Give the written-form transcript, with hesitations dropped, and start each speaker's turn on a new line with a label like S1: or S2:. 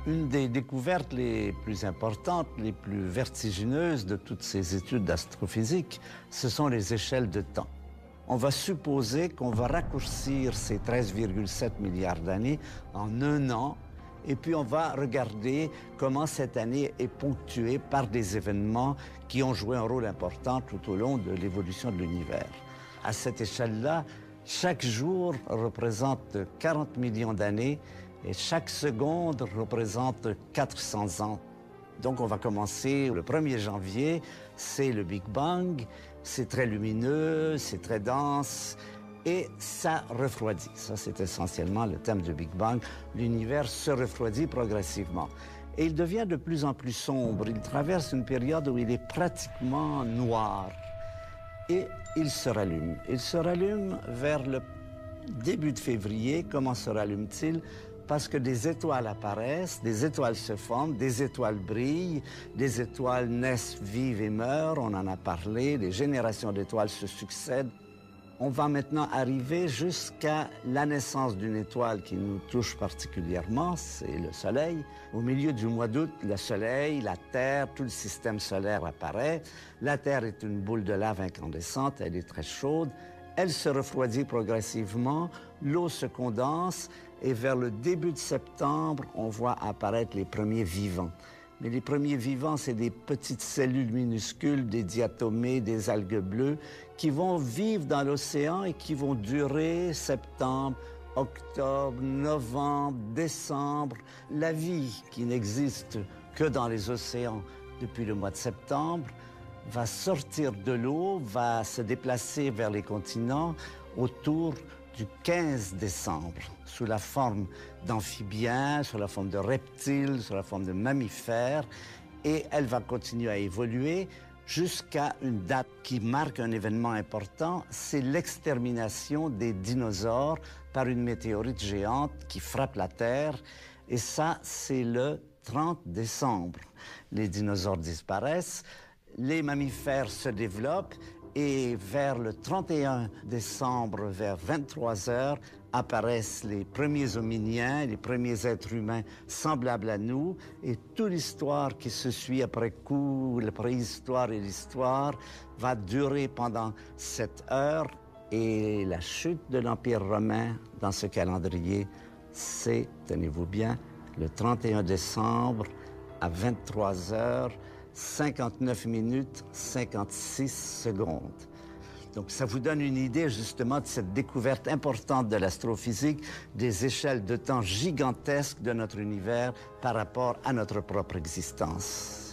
S1: Une des découvertes les plus importantes, les plus vertigineuses de toutes ces études d'astrophysique, ce sont les échelles de temps. On va supposer qu'on va raccourcir ces 13,7 milliards d'années en 1 an, et puis on va regarder comment cette année est ponctuée par des événements qui ont joué un rôle important tout au long de l'évolution de l'univers. À cette échelle-là, chaque jour représente 40 millions d'années et chaque seconde représente 400 ans. Donc on va commencer le 1er janvier, c'est le Big Bang, c'est très lumineux, c'est très dense et ça refroidit. Ça c'est essentiellement le thème du Big Bang. L'univers se refroidit progressivement. Et il devient de plus en plus sombre. Il traverse une période où il est pratiquement noir. Et il se rallume. Il se rallume vers le début de février. Comment se rallume-t-il? Parce que des étoiles apparaissent, des étoiles se forment, des étoiles brillent, des étoiles naissent, vivent et meurent, on en a parlé, des générations d'étoiles se succèdent. On va maintenant arriver jusqu'à la naissance d'une étoile qui nous touche particulièrement, c'est le Soleil. Au milieu du mois d'août, le Soleil, la Terre, tout le système solaire apparaît. La Terre est une boule de lave incandescente, elle est très chaude. Elle se refroidit progressivement, l'eau se condense et vers le début de septembre, on voit apparaître les premiers vivants. Mais les premiers vivants, c'est des petites cellules minuscules, des diatomées, des algues bleues, qui vont vivre dans l'océan et qui vont durer septembre, octobre, novembre, décembre. La vie qui n'existe que dans les océans depuis le mois de septembre va sortir de l'eau, va se déplacer vers les continents autour du 15 décembre, sous la forme d'amphibiens, sous la forme de reptiles, sous la forme de mammifères, et elle va continuer à évoluer jusqu'à une date qui marque un événement important, c'est l'extermination des dinosaures par une météorite géante qui frappe la Terre, et ça, c'est le 30 décembre. Les dinosaures disparaissent, les mammifères se développent et vers le 31 décembre, vers 23 heures, apparaissent les premiers hominiens, les premiers êtres humains semblables à nous et toute l'histoire qui se suit après coup, la préhistoire et l'histoire, va durer pendant 7 heures et la chute de l'Empire romain dans ce calendrier, c'est, tenez-vous bien, le 31 décembre à 23 heures, 59 minutes, 56 secondes. Donc ça vous donne une idée justement de cette découverte importante de l'astrophysique, des échelles de temps gigantesques de notre univers par rapport à notre propre existence.